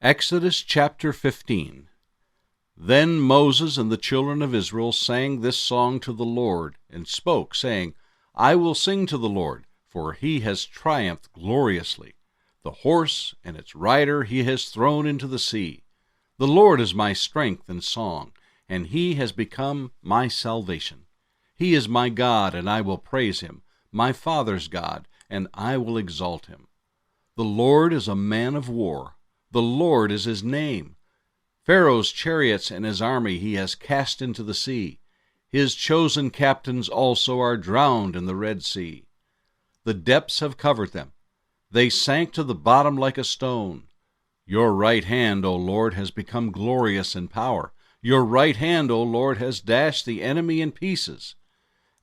Exodus chapter 15. Then Moses and the children of Israel sang this song to the Lord, and spoke, saying, I will sing to the Lord, for he has triumphed gloriously. The horse and its rider he has thrown into the sea. The Lord is my strength and song, and he has become my salvation. He is my God, and I will praise him, my father's God, and I will exalt him. The Lord is a man of war. The Lord is his name. Pharaoh's chariots and his army he has cast into the sea. His chosen captains also are drowned in the Red Sea. The depths have covered them. They sank to the bottom like a stone. Your right hand, O Lord, has become glorious in power. Your right hand, O Lord, has dashed the enemy in pieces.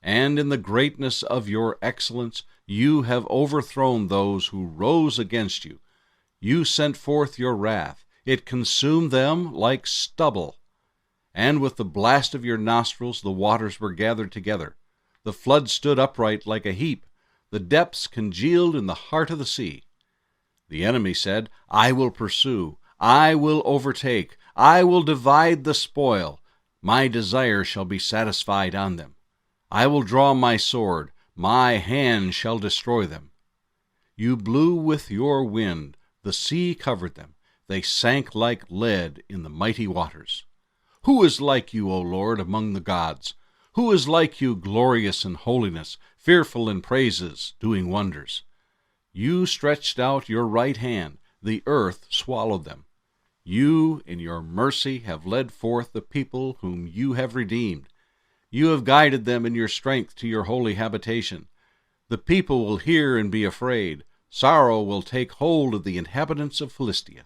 And in the greatness of your excellence you have overthrown those who rose against you. You sent forth your wrath. It consumed them like stubble. And with the blast of your nostrils the waters were gathered together. The flood stood upright like a heap. The depths congealed in the heart of the sea. The enemy said, I will pursue. I will overtake. I will divide the spoil. My desire shall be satisfied on them. I will draw my sword. My hand shall destroy them. You blew with your wind. The sea covered them. They sank like lead in the mighty waters. Who is like you, O Lord, among the gods? Who is like you, glorious in holiness, fearful in praises, doing wonders? You stretched out your right hand. The earth swallowed them. You, in your mercy, have led forth the people whom you have redeemed. You have guided them in your strength to your holy habitation. The people will hear and be afraid. Sorrow will take hold of the inhabitants of Philistia.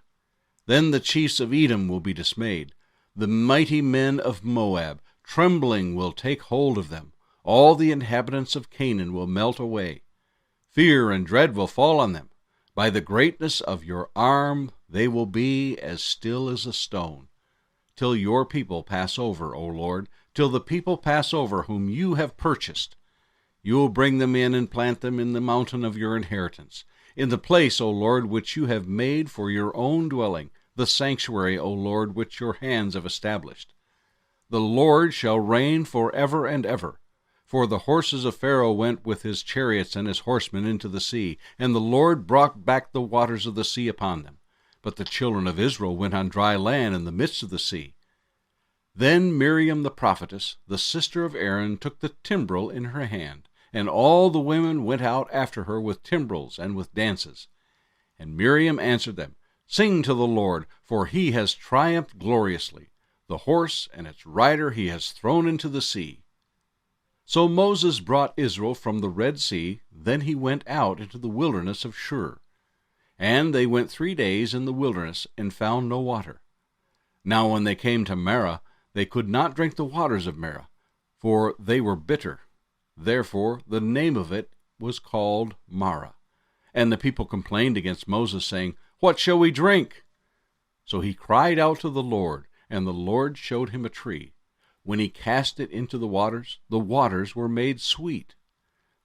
Then the chiefs of Edom will be dismayed. The mighty men of Moab, trembling, will take hold of them. All the inhabitants of Canaan will melt away. Fear and dread will fall on them. By the greatness of your arm they will be as still as a stone. Till your people pass over, O Lord, till the people pass over whom you have purchased. You will bring them in and plant them in the mountain of your inheritance, in the place, O Lord, which you have made for your own dwelling, the sanctuary, O Lord, which your hands have established. The Lord shall reign forever and ever. For the horses of Pharaoh went with his chariots and his horsemen into the sea, and the Lord brought back the waters of the sea upon them. But the children of Israel went on dry land in the midst of the sea. Then Miriam the prophetess, the sister of Aaron, took the timbrel in her hand, and all the women went out after her with timbrels and with dances. And Miriam answered them, Sing to the Lord, for he has triumphed gloriously. The horse and its rider he has thrown into the sea. So Moses brought Israel from the Red Sea. Then he went out into the wilderness of Shur. And they went 3 days in the wilderness and found no water. Now when they came to Marah, they could not drink the waters of Marah, for they were bitter. Therefore the name of it was called Marah. And the people complained against Moses, saying, What shall we drink? So he cried out to the Lord, and the Lord showed him a tree. When he cast it into the waters were made sweet.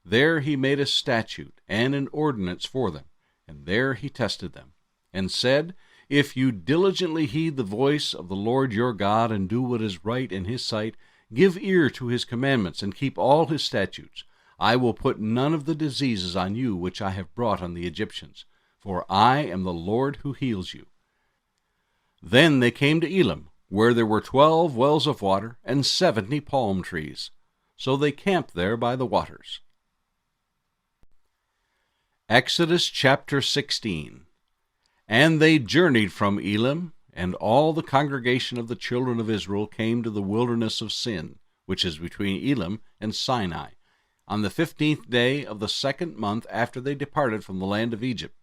There he made a statute and an ordinance for them, and there he tested them, and said, If you diligently heed the voice of the Lord your God, and do what is right in his sight, give ear to his commandments, and keep all his statutes, I will put none of the diseases on you which I have brought on the Egyptians, for I am the Lord who heals you. Then they came to Elim, where there were 12 wells of water and 70 palm trees. So they camped there by the waters. Exodus chapter 16. And they journeyed from Elim, and all the congregation of the children of Israel came to the wilderness of Sin, which is between Elim and Sinai, on the 15th day of the 2nd month after they departed from the land of Egypt.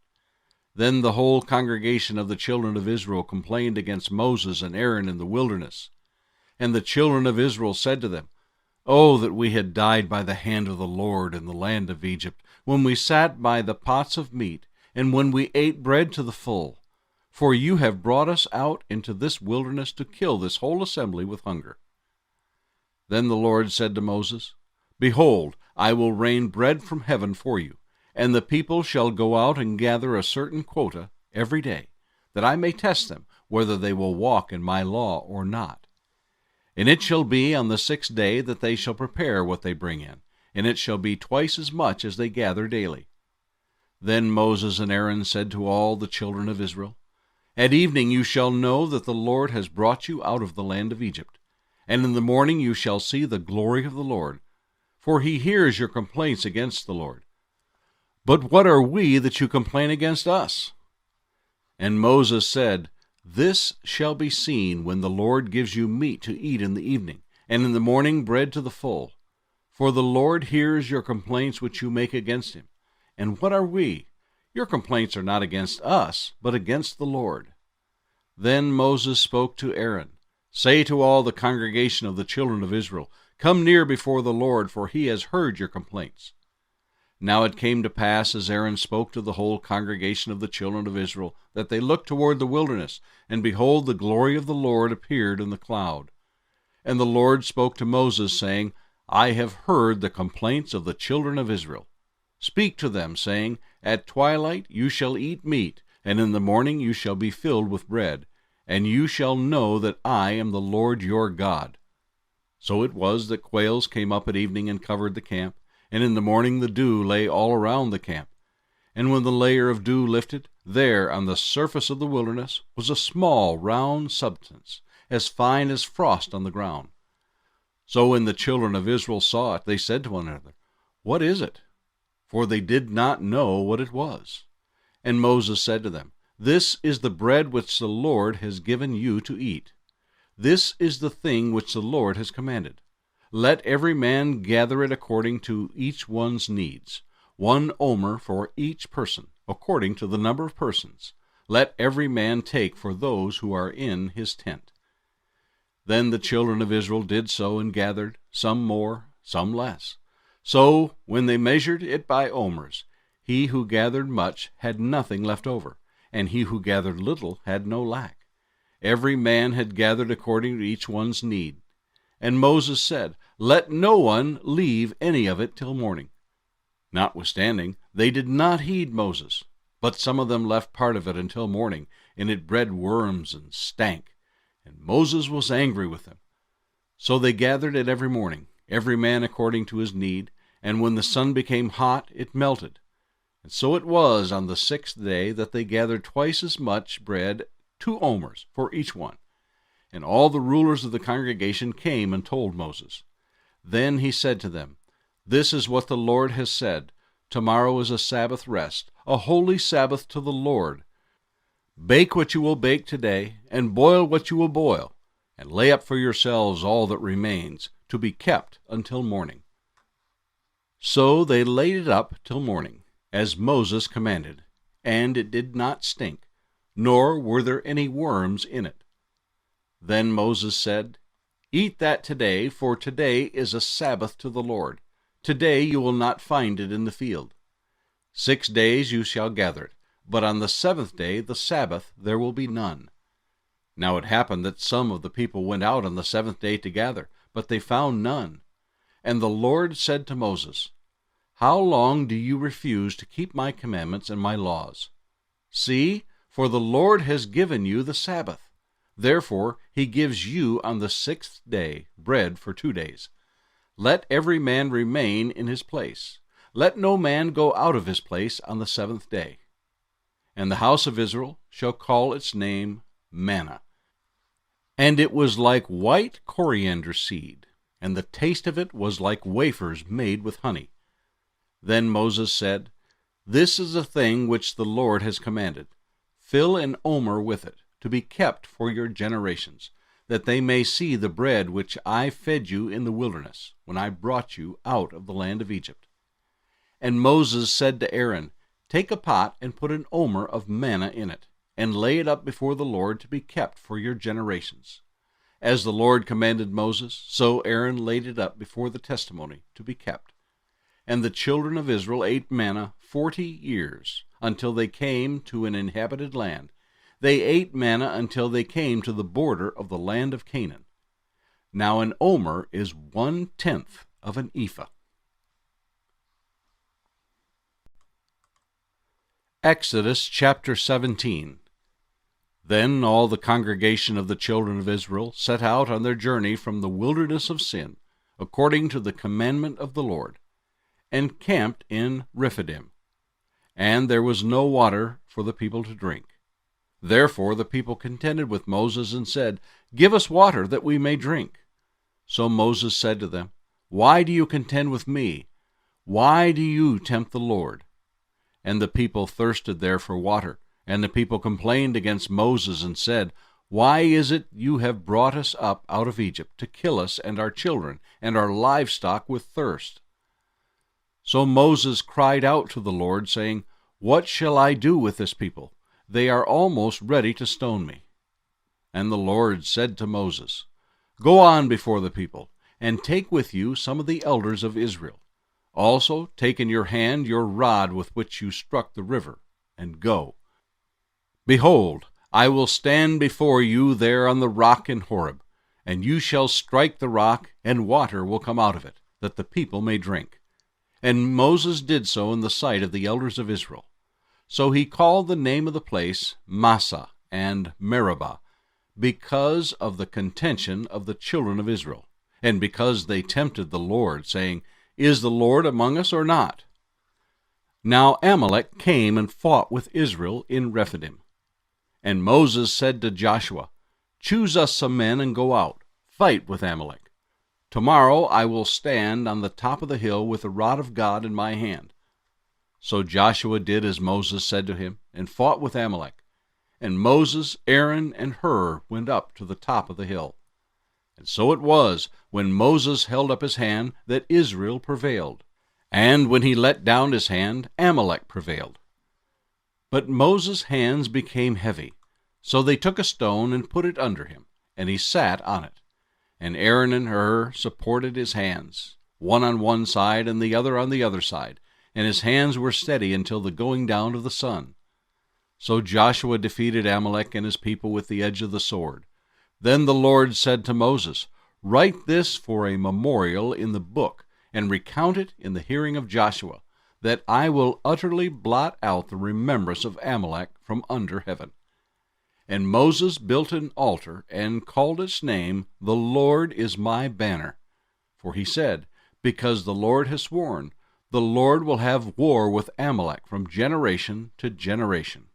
Then the whole congregation of the children of Israel complained against Moses and Aaron in the wilderness. And the children of Israel said to them, Oh, that we had died by the hand of the Lord in the land of Egypt, when we sat by the pots of meat, and when we ate bread to the full. For you have brought us out into this wilderness to kill this whole assembly with hunger. Then the Lord said to Moses, Behold, I will rain bread from heaven for you, and the people shall go out and gather a certain quota every day, that I may test them, whether they will walk in my law or not. And it shall be on the 6th day that they shall prepare what they bring in, and it shall be twice as much as they gather daily. Then Moses and Aaron said to all the children of Israel, At evening you shall know that the Lord has brought you out of the land of Egypt, and in the morning you shall see the glory of the Lord, for he hears your complaints against the Lord. But what are we that you complain against us? And Moses said, This shall be seen when the Lord gives you meat to eat in the evening, and in the morning bread to the full. For the Lord hears your complaints which you make against him. And what are we? Your complaints are not against us, but against the Lord. Then Moses spoke to Aaron, Say to all the congregation of the children of Israel, Come near before the Lord, for he has heard your complaints. Now it came to pass, as Aaron spoke to the whole congregation of the children of Israel, that they looked toward the wilderness, and behold, the glory of the Lord appeared in the cloud. And the Lord spoke to Moses, saying, I have heard the complaints of the children of Israel. Speak to them, saying, At twilight you shall eat meat, and in the morning you shall be filled with bread, and you shall know that I am the Lord your God. So it was that quails came up at evening and covered the camp, and in the morning the dew lay all around the camp. And when the layer of dew lifted, there on the surface of the wilderness was a small round substance, as fine as frost on the ground. So when the children of Israel saw it, they said to one another, What is it? For they did not know what it was. And Moses said to them, This is the bread which the Lord has given you to eat. This is the thing which the Lord has commanded. Let every man gather it according to each one's needs, 1 omer for each person, according to the number of persons. Let every man take for those who are in his tent. Then the children of Israel did so and gathered, some more, some less. So when they measured it by omers, he who gathered much had nothing left over, and he who gathered little had no lack. Every man had gathered according to each one's need. And Moses said, Let no one leave any of it till morning. Notwithstanding, they did not heed Moses, but some of them left part of it until morning, and it bred worms and stank. And Moses was angry with them. So they gathered it every morning, every man according to his need, and when the sun became hot, it melted. And so it was on the 6th day that they gathered twice as much bread, 2 omers for each one. And all the rulers of the congregation came and told Moses. Then he said to them, This is what the Lord has said. Tomorrow is a Sabbath rest, a holy Sabbath to the Lord. Bake what you will bake today, and boil what you will boil, and lay up for yourselves all that remains, to be kept until morning. So they laid it up till morning, as Moses commanded, and it did not stink, nor were there any worms in it. Then Moses said, Eat that today, for today is a Sabbath to the Lord. Today you will not find it in the field. 6 days you shall gather it, but on the 7th day, the Sabbath, there will be none. Now it happened that some of the people went out on the 7th day to gather, but they found none. And the Lord said to Moses, How long do you refuse to keep my commandments and my laws? See, for the Lord has given you the Sabbath. Therefore he gives you on the 6th day bread for 2 days. Let every man remain in his place. Let no man go out of his place on the 7th day. And the house of Israel shall call its name manna. And it was like white coriander seed, and the taste of it was like wafers made with honey. Then Moses said, This is a thing which the Lord has commanded. Fill an omer with it, to be kept for your generations, that they may see the bread which I fed you in the wilderness, when I brought you out of the land of Egypt. And Moses said to Aaron, Take a pot and put an omer of manna in it, and lay it up before the Lord to be kept for your generations. As the Lord commanded Moses, so Aaron laid it up before the testimony to be kept. And the children of Israel ate manna 40 years, until they came to an inhabited land. They ate manna until they came to the border of the land of Canaan. Now an omer is 1/10 of an ephah. Exodus chapter 17. Then all the congregation of the children of Israel set out on their journey from the wilderness of Sin, according to the commandment of the Lord, and camped in Rephidim. And there was no water for the people to drink. Therefore the people contended with Moses and said, "Give us water that we may drink." So Moses said to them, "Why do you contend with me? Why do you tempt the Lord?" And the people thirsted there for water. And the people complained against Moses and said, "Why is it you have brought us up out of Egypt to kill us and our children and our livestock with thirst?" So Moses cried out to the Lord, saying, "What shall I do with this people? They are almost ready to stone me." And the Lord said to Moses, "Go on before the people, and take with you some of the elders of Israel. Also take in your hand your rod with which you struck the river, and go. Behold, I will stand before you there on the rock in Horeb, and you shall strike the rock, and water will come out of it, that the people may drink." And Moses did so in the sight of the elders of Israel. So he called the name of the place Massah and Meribah, because of the contention of the children of Israel, and because they tempted the Lord, saying, "Is the Lord among us or not?" Now Amalek came and fought with Israel in Rephidim. And Moses said to Joshua, "Choose us some men and go out, fight with Amalek. Tomorrow I will stand on the top of the hill with the rod of God in my hand." So Joshua did as Moses said to him, and fought with Amalek. And Moses, Aaron, and Hur went up to the top of the hill. And so it was, when Moses held up his hand, that Israel prevailed. And when he let down his hand, Amalek prevailed. But Moses' hands became heavy. So they took a stone and put it under him, and he sat on it. And Aaron and Hur supported his hands, one on one side and the other on the other side, and his hands were steady until the going down of the sun. So Joshua defeated Amalek and his people with the edge of the sword. Then the Lord said to Moses, "Write this for a memorial in the book, and recount it in the hearing of Joshua, that I will utterly blot out the remembrance of Amalek from under heaven." And Moses built an altar and called its name, "The Lord is my banner." For he said, "Because the Lord has sworn, the Lord will have war with Amalek from generation to generation."